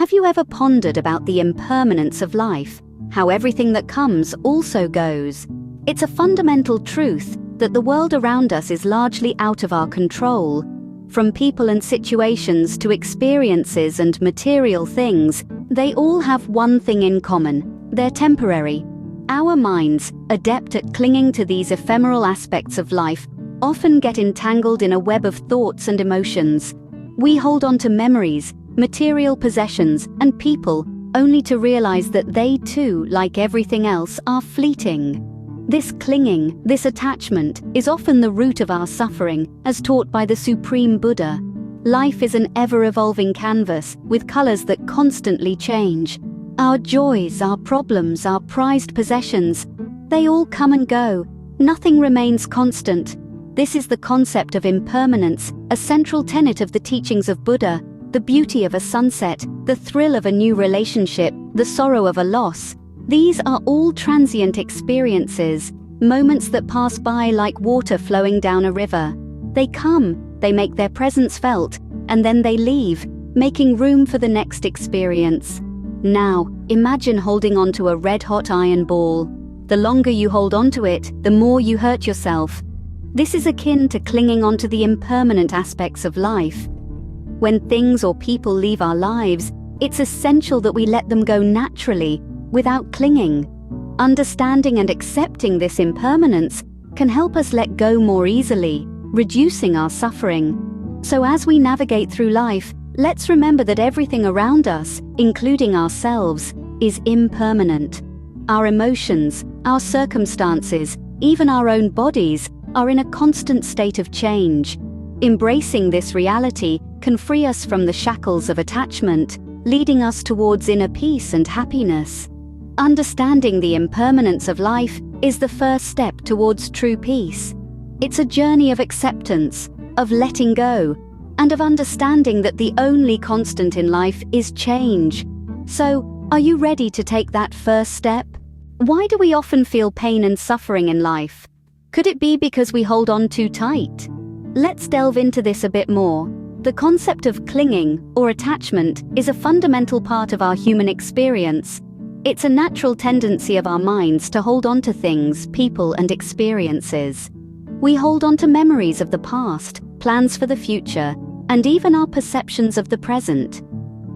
Have you ever pondered about the impermanence of life, how everything that comes also goes? It's a fundamental truth that the world around us is largely out of our control. From people and situations to experiences and material things, they all have one thing in common: they're temporary. Our minds, adept at clinging to these ephemeral aspects of life, often get entangled in a web of thoughts and emotions. We hold on to memories, material possessions, and people, only to realize that they too, like everything else, are fleeting. This clinging, this attachment, is often the root of our suffering, as taught by the Supreme Buddha. Life is an ever-evolving canvas, with colors that constantly change. Our joys, our problems, our prized possessions, they all come and go. Nothing remains constant. This is the concept of impermanence, a central tenet of the teachings of Buddha. The beauty of a sunset, the thrill of a new relationship, the sorrow of a loss. These are all transient experiences, moments that pass by like water flowing down a river. They come, they make their presence felt, and then they leave, making room for the next experience. Now, imagine holding on to a red-hot iron ball. The longer you hold on to it, the more you hurt yourself. This is akin to clinging onto the impermanent aspects of life. When things or people leave our lives, it's essential that we let them go naturally, without clinging. Understanding and accepting this impermanence can help us let go more easily, reducing our suffering. So as we navigate through life, let's remember that everything around us, including ourselves, is impermanent. Our emotions, our circumstances, even our own bodies, are in a constant state of change. Embracing this reality can free us from the shackles of attachment, leading us towards inner peace and happiness. Understanding the impermanence of life is the first step towards true peace. It's a journey of acceptance, of letting go, and of understanding that the only constant in life is change. So, are you ready to take that first step? Why do we often feel pain and suffering in life? Could it be because we hold on too tight? Let's delve into this a bit more. The concept of clinging, or attachment, is a fundamental part of our human experience. It's a natural tendency of our minds to hold on to things, people, and experiences. We hold on to memories of the past, plans for the future, and even our perceptions of the present.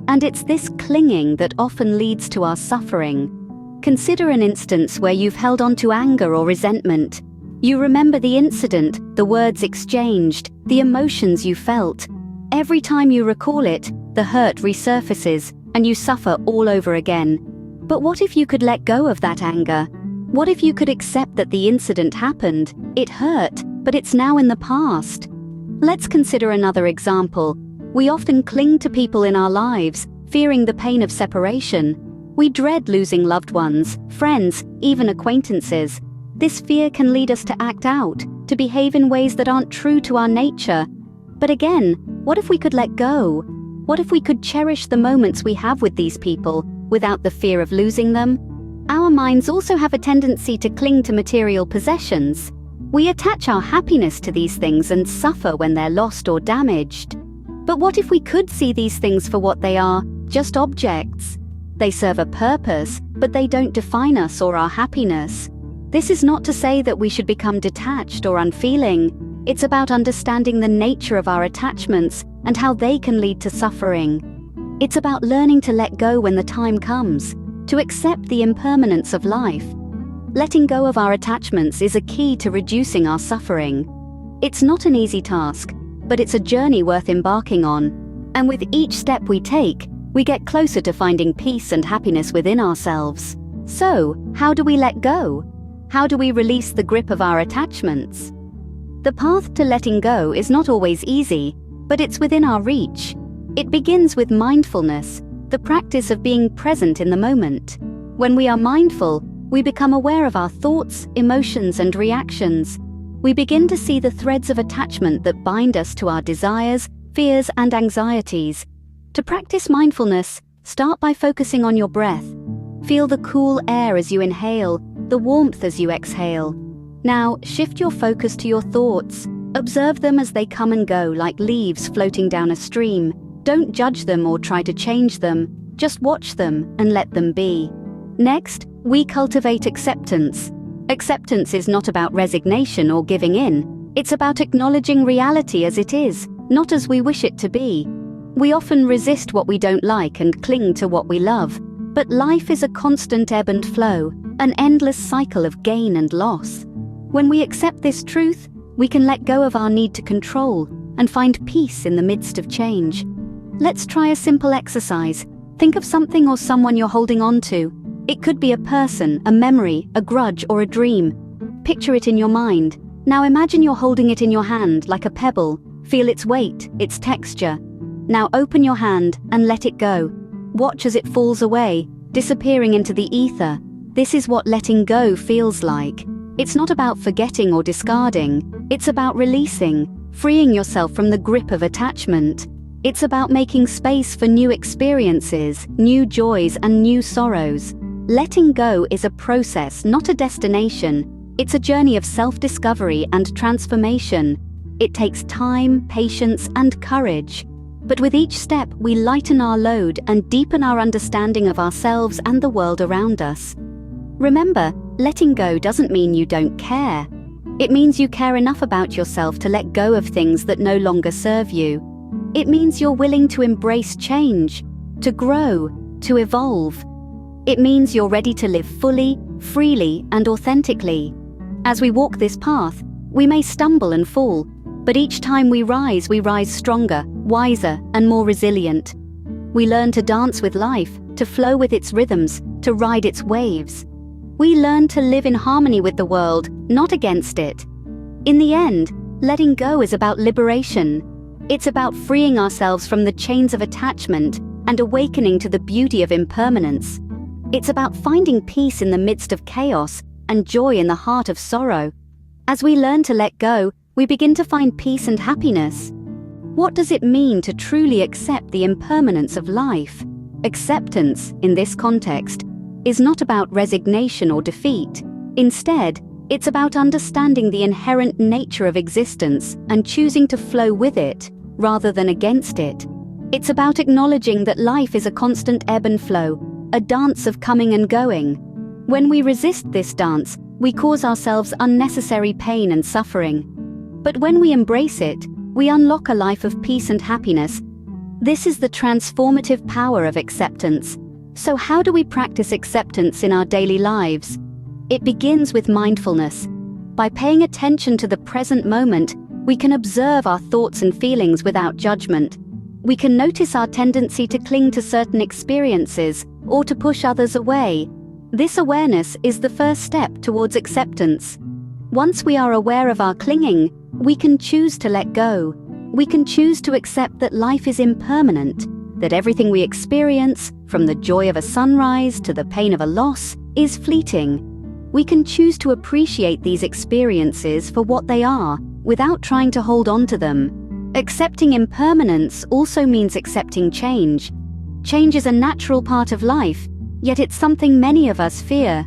And it's this clinging that often leads to our suffering. Consider an instance where you've held on to anger or resentment. You remember the incident, the words exchanged, the emotions you felt. Every time you recall it, the hurt resurfaces, and you suffer all over again. But what if you could let go of that anger? What if you could accept that the incident happened, it hurt, but it's now in the past? Let's consider another example. We often cling to people in our lives, fearing the pain of separation. We dread losing loved ones, friends, even acquaintances. This fear can lead us to act out, to behave in ways that aren't true to our nature. But again, what if we could let go? What if we could cherish the moments we have with these people, without the fear of losing them? Our minds also have a tendency to cling to material possessions. We attach our happiness to these things and suffer when they're lost or damaged. But what if we could see these things for what they are, just objects? They serve a purpose, but they don't define us or our happiness. This is not to say that we should become detached or unfeeling. It's about understanding the nature of our attachments and how they can lead to suffering. It's about learning to let go when the time comes, to accept the impermanence of life. Letting go of our attachments is a key to reducing our suffering. It's not an easy task, but it's a journey worth embarking on. And with each step we take, we get closer to finding peace and happiness within ourselves. So, how do we let go? How do we release the grip of our attachments? The path to letting go is not always easy, but it's within our reach. It begins with mindfulness, the practice of being present in the moment. When we are mindful, we become aware of our thoughts, emotions, and reactions. We begin to see the threads of attachment that bind us to our desires, fears, and anxieties. To practice mindfulness, start by focusing on your breath. Feel the cool air as you inhale, the warmth as you exhale. Now, shift your focus to your thoughts. Observe them as they come and go like leaves floating down a stream. Don't judge them or try to change them. Just watch them and let them be. Next, we cultivate acceptance. Acceptance is not about resignation or giving in. It's about acknowledging reality as it is, not as we wish it to be. We often resist what we don't like and cling to what we love. But life is a constant ebb and flow, an endless cycle of gain and loss. When we accept this truth, we can let go of our need to control and find peace in the midst of change. Let's try a simple exercise. Think of something or someone you're holding on to. It could be a person, a memory, a grudge, or a dream. Picture it in your mind. Now imagine you're holding it in your hand like a pebble. Feel its weight, its texture. Now open your hand and let it go. Watch as it falls away, disappearing into the ether. This is what letting go feels like. It's not about forgetting or discarding. It's about releasing, freeing yourself from the grip of attachment. It's about making space for new experiences, new joys, and new sorrows. Letting go is a process, not a destination. It's a journey of self-discovery and transformation. It takes time, patience, and courage. But with each step, we lighten our load and deepen our understanding of ourselves and the world around us. Remember, letting go doesn't mean you don't care. It means you care enough about yourself to let go of things that no longer serve you. It means you're willing to embrace change, to grow, to evolve. It means you're ready to live fully, freely, and authentically. As we walk this path, we may stumble and fall, but each time we rise stronger, wiser, and more resilient. We learn to dance with life, to flow with its rhythms, to ride its waves. We learn to live in harmony with the world, not against it. In the end, letting go is about liberation. It's about freeing ourselves from the chains of attachment and awakening to the beauty of impermanence. It's about finding peace in the midst of chaos and joy in the heart of sorrow. As we learn to let go, we begin to find peace and happiness. What does it mean to truly accept the impermanence of life? Acceptance, in this context, is not about resignation or defeat. Instead, it's about understanding the inherent nature of existence and choosing to flow with it, rather than against it. It's about acknowledging that life is a constant ebb and flow, a dance of coming and going. When we resist this dance, we cause ourselves unnecessary pain and suffering. But when we embrace it, we unlock a life of peace and happiness. This is the transformative power of acceptance. So how do we practice acceptance in our daily lives? It begins with mindfulness. By paying attention to the present moment, we can observe our thoughts and feelings without judgment. We can notice our tendency to cling to certain experiences or to push others away. This awareness is the first step towards acceptance. Once we are aware of our clinging, we can choose to let go. We can choose to accept that life is impermanent, that everything we experience, from the joy of a sunrise to the pain of a loss, is fleeting. We can choose to appreciate these experiences for what they are, without trying to hold on to them. Accepting impermanence also means accepting change. Change is a natural part of life, yet it's something many of us fear.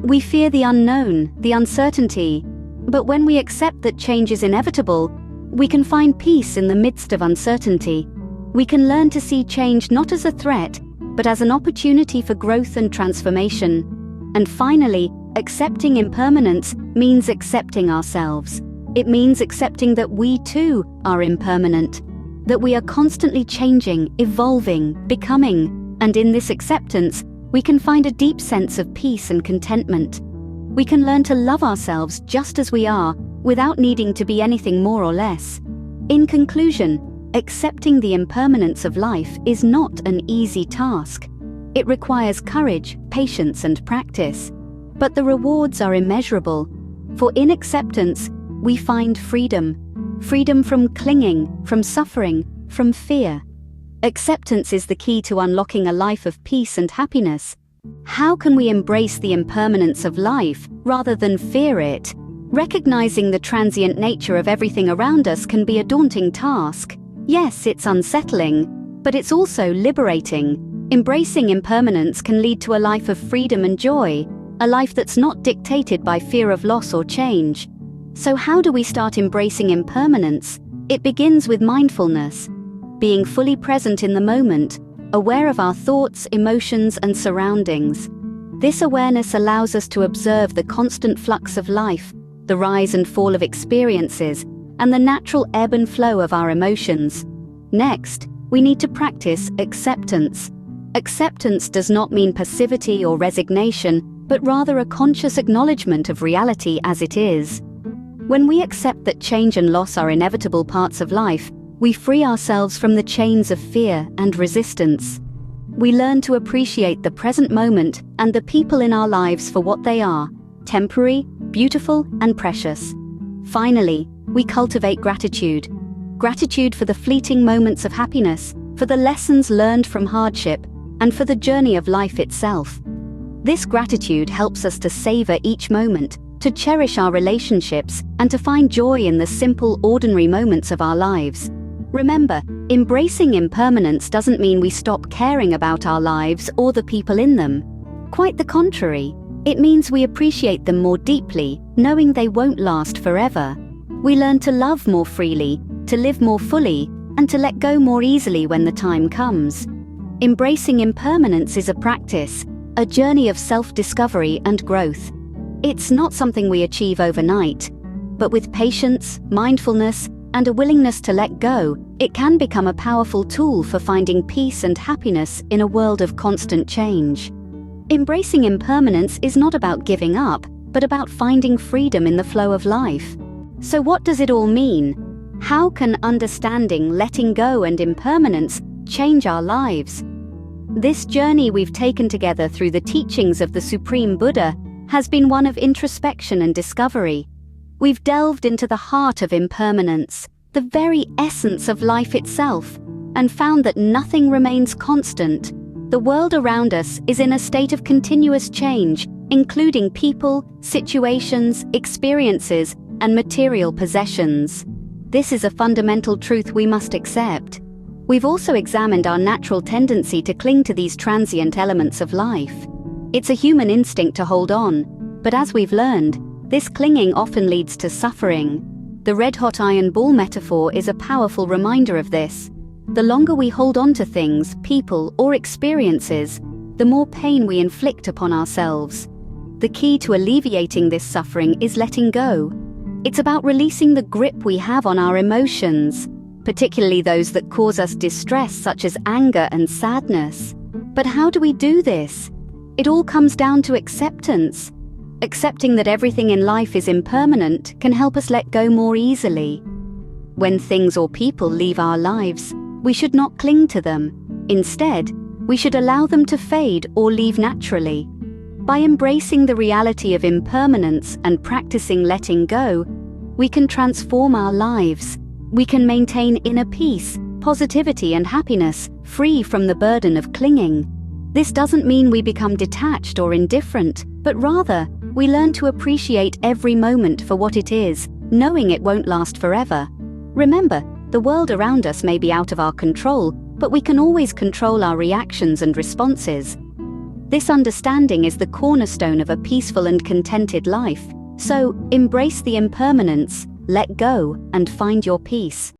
We fear the unknown, the uncertainty. But when we accept that change is inevitable, we can find peace in the midst of uncertainty. We can learn to see change not as a threat, but as an opportunity for growth and transformation. And finally, accepting impermanence means accepting ourselves. It means accepting that we too are impermanent, that we are constantly changing, evolving, becoming, and in this acceptance, we can find a deep sense of peace and contentment. We can learn to love ourselves just as we are, without needing to be anything more or less. In conclusion, accepting the impermanence of life is not an easy task. It requires courage, patience, and practice. But the rewards are immeasurable. For in acceptance, we find freedom. Freedom from clinging, from suffering, from fear. Acceptance is the key to unlocking a life of peace and happiness. How can we embrace the impermanence of life rather than fear it? Recognizing the transient nature of everything around us can be a daunting task. Yes, it's unsettling, but it's also liberating. Embracing impermanence can lead to a life of freedom and joy, a life that's not dictated by fear of loss or change. So how do we start embracing impermanence? It begins with mindfulness. Being fully present in the moment, aware of our thoughts, emotions, and surroundings. This awareness allows us to observe the constant flux of life, the rise and fall of experiences, and the natural ebb and flow of our emotions. Next, we need to practice acceptance. Acceptance does not mean passivity or resignation, but rather a conscious acknowledgement of reality as it is. When we accept that change and loss are inevitable parts of life, we free ourselves from the chains of fear and resistance. We learn to appreciate the present moment and the people in our lives for what they are: temporary, beautiful, and precious. Finally, we cultivate gratitude. Gratitude for the fleeting moments of happiness, for the lessons learned from hardship, and for the journey of life itself. This gratitude helps us to savor each moment, to cherish our relationships, and to find joy in the simple, ordinary moments of our lives. Remember, embracing impermanence doesn't mean we stop caring about our lives or the people in them. Quite the contrary, it means we appreciate them more deeply, knowing they won't last forever. We learn to love more freely, to live more fully, and to let go more easily when the time comes. Embracing impermanence is a practice, a journey of self-discovery and growth. It's not something we achieve overnight, but with patience, mindfulness, and a willingness to let go, it can become a powerful tool for finding peace and happiness in a world of constant change. Embracing impermanence is not about giving up, but about finding freedom in the flow of life. So what does it all mean? How can understanding, letting go, and impermanence change our lives? This journey we've taken together through the teachings of the Supreme Buddha has been one of introspection and discovery. We've delved into the heart of impermanence, the very essence of life itself, and found that nothing remains constant. The world around us is in a state of continuous change, including people, situations, experiences, and material possessions. This is a fundamental truth we must accept. We've also examined our natural tendency to cling to these transient elements of life. It's a human instinct to hold on, but as we've learned, this clinging often leads to suffering. The red-hot iron ball metaphor is a powerful reminder of this. The longer we hold on to things, people, or experiences, the more pain we inflict upon ourselves. The key to alleviating this suffering is letting go. It's about releasing the grip we have on our emotions, particularly those that cause us distress, such as anger and sadness. But how do we do this? It all comes down to acceptance. Accepting that everything in life is impermanent can help us let go more easily. When things or people leave our lives, we should not cling to them. Instead, we should allow them to fade or leave naturally. By embracing the reality of impermanence and practicing letting go, we can transform our lives. We can maintain inner peace, positivity, and happiness, free from the burden of clinging. This doesn't mean we become detached or indifferent, but rather, we learn to appreciate every moment for what it is, knowing it won't last forever. Remember, the world around us may be out of our control, but we can always control our reactions and responses. This understanding is the cornerstone of a peaceful and contented life. So, embrace the impermanence, let go, and find your peace.